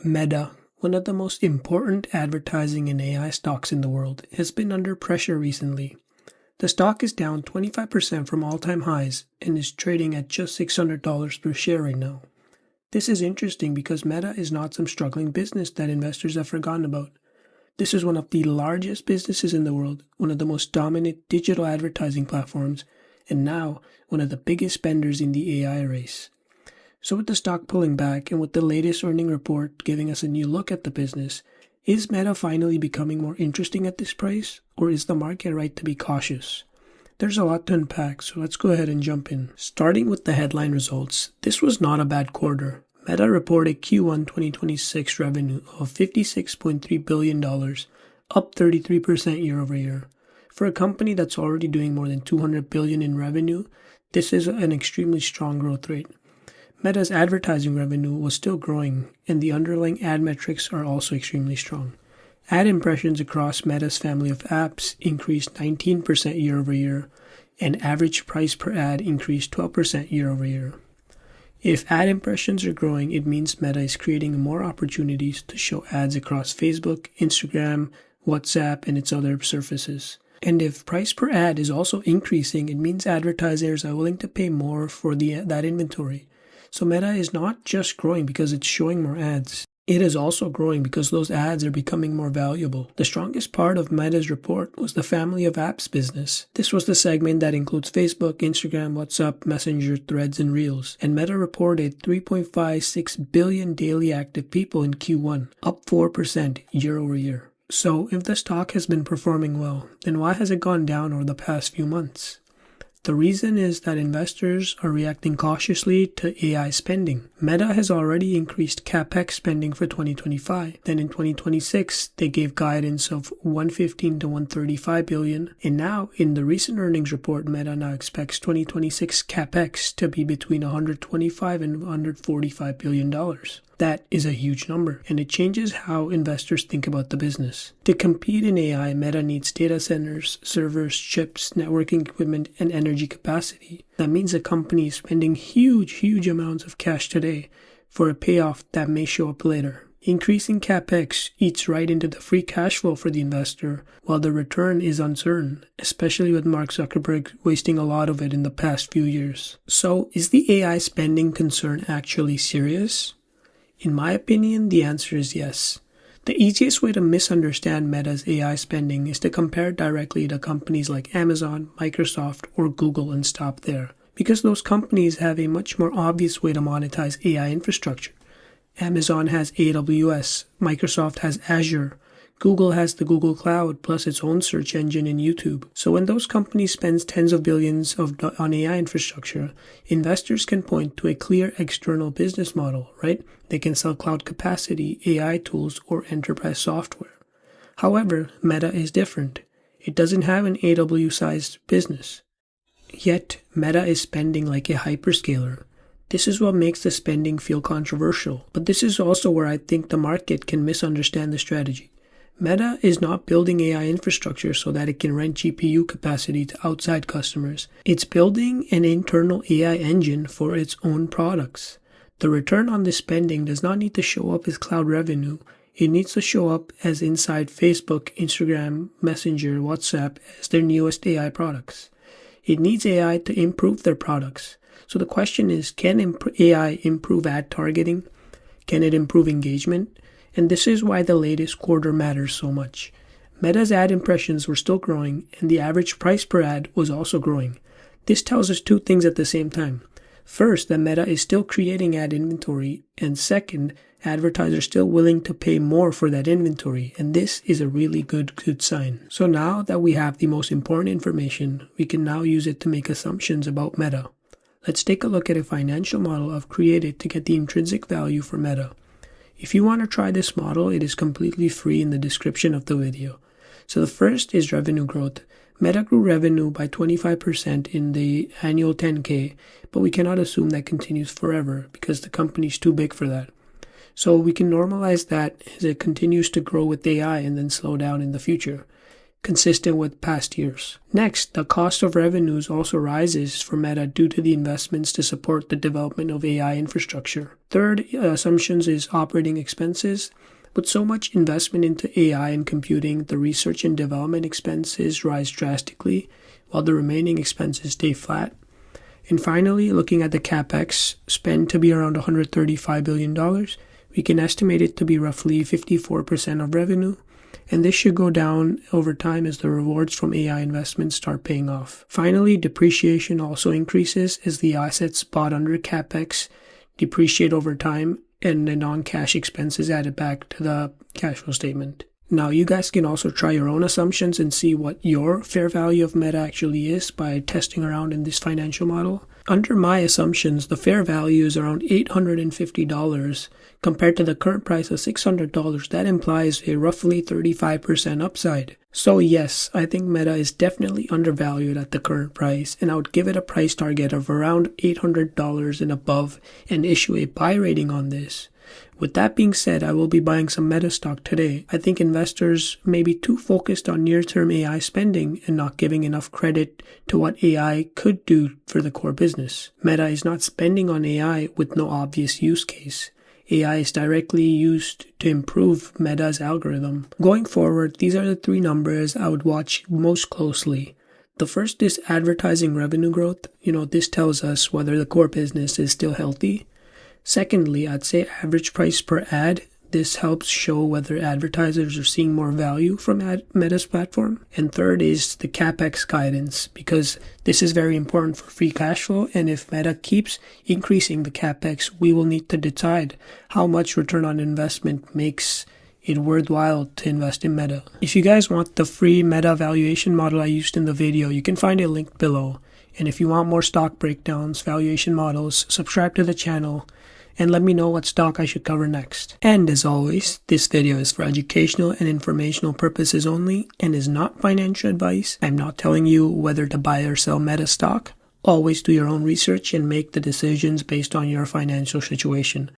Meta, one of the most important advertising and AI stocks in the world, has been under pressure recently. The stock is down 25% from all-time highs and is trading at just $600 per share right now. This is interesting because Meta is not some struggling business that investors have forgotten about. This is one of the largest businesses in the world, one of the most dominant digital advertising platforms, and now one of the biggest spenders in the AI race. So with the stock pulling back and with the latest earning report giving us a new look at the business, is Meta finally becoming more interesting at this price, or is the market right to be cautious? There's a lot to unpack, so let's go ahead and jump in. Starting with the headline results, this was not a bad quarter. Meta reported Q1 2026 revenue of $56.3 billion, up 33% year over year. For a company that's already doing more than $200 billion in revenue, this is an extremely strong growth rate. Meta's advertising revenue was still growing, and the underlying ad metrics are also extremely strong. Ad impressions across Meta's family of apps increased 19% year over year, and average price per ad increased 12% year over year. If ad impressions are growing, it means Meta is creating more opportunities to show ads across Facebook, Instagram, WhatsApp, and its other surfaces. And if price per ad is also increasing, it means advertisers are willing to pay more for that inventory. So Meta is not just growing because it's showing more ads. It is also growing because those ads are becoming more valuable. The strongest part of Meta's report was the family of apps business. This was the segment that includes Facebook, Instagram, WhatsApp, Messenger, Threads, and Reels. And Meta reported 3.56 billion daily active people in Q1, up 4% year over year. So if the stock has been performing well, then why has it gone down over the past few months? The reason is that investors are reacting cautiously to AI spending. Meta has already increased Capex spending for 2025. Then in 2026, they gave guidance of $115 to $135 billion. And now, in the recent earnings report, Meta now expects 2026 Capex to be between $125 and $145 billion. That is a huge number, and it changes how investors think about the business. To compete in AI, Meta needs data centers, servers, chips, networking equipment, and energy capacity. That means the company is spending huge amounts of cash today for a payoff that may show up later. Increasing capex eats right into the free cash flow for the investor, while the return is uncertain, especially with Mark Zuckerberg wasting a lot of it in the past few years. So, is the AI spending concern actually serious? In my opinion, the answer is yes. The easiest way to misunderstand Meta's AI spending is to compare it directly to companies like Amazon, Microsoft, or Google and stop there, because those companies have a much more obvious way to monetize AI infrastructure. Amazon has AWS, Microsoft has Azure, Google has the Google Cloud plus its own search engine and YouTube. So when those companies spend tens of billions on AI infrastructure, investors can point to a clear external business model, right? They can sell cloud capacity, AI tools, or enterprise software. However, Meta is different. It doesn't have an AWS-sized business. Yet, Meta is spending like a hyperscaler. This is what makes the spending feel controversial, but this is also where I think the market can misunderstand the strategy. Meta is not building AI infrastructure so that it can rent GPU capacity to outside customers. It's building an internal AI engine for its own products. The return on this spending does not need to show up as cloud revenue. It needs to show up as inside Facebook, Instagram, Messenger, WhatsApp as their newest AI products. It needs AI to improve their products. So the question is, can AI improve ad targeting? Can it improve engagement? And this is why the latest quarter matters so much. Meta's ad impressions were still growing, and the average price per ad was also growing. This tells us two things at the same time. First, that Meta is still creating ad inventory, and second, advertisers are still willing to pay more for that inventory, and this is a really good sign. So now that we have the most important information, we can now use it to make assumptions about Meta. Let's take a look at a financial model I've created to get the intrinsic value for Meta. If you want to try this model, it is completely free in the description of the video. So the first is revenue growth. Meta grew revenue by 25% in the annual 10K, but we cannot assume that continues forever because the company is too big for that. So we can normalize that as it continues to grow with AI and then slow down in the future. consistent with past years. Next, the cost of revenues also rises for Meta due to the investments to support the development of AI infrastructure. Third assumptions is operating expenses. With so much investment into AI and computing, the research and development expenses rise drastically, while the remaining expenses stay flat. And finally, looking at the capex spend to be around $135 billion, we can estimate it to be roughly 54% of revenue, and this should go down over time as the rewards from AI investments start paying off. Finally, depreciation also increases as the assets bought under capex depreciate over time and the non-cash expenses added back to the cash flow statement. Now, you guys can also try your own assumptions and see what your fair value of Meta actually is by testing around in this financial model. Under my assumptions, the fair value is around $850 compared to the current price of $600. That implies a roughly 35% upside. So yes, I think Meta is definitely undervalued at the current price, and I would give it a price target of around $800 and above and issue a buy rating on this. With that being said, I will be buying some Meta stock today. I think investors may be too focused on near-term AI spending and not giving enough credit to what AI could do for the core business. Meta is not spending on AI with no obvious use case. AI is directly used to improve Meta's algorithm. Going forward, these are the three numbers I would watch most closely. The first is advertising revenue growth. This tells us whether the core business is still healthy. Secondly, I'd say average price per ad. This helps show whether advertisers are seeing more value from Meta's platform. And third is the capex guidance, because this is very important for free cash flow. And if Meta keeps increasing the capex, we will need to decide how much return on investment makes it worthwhile to invest in Meta. If you guys want the free Meta valuation model I used in the video, you can find a link below. And if you want more stock breakdowns, valuation models, subscribe to the channel and let me know what stock I should cover next. And as always, this video is for educational and informational purposes only and is not financial advice. I'm not telling you whether to buy or sell Meta stock. Always do your own research and make the decisions based on your financial situation.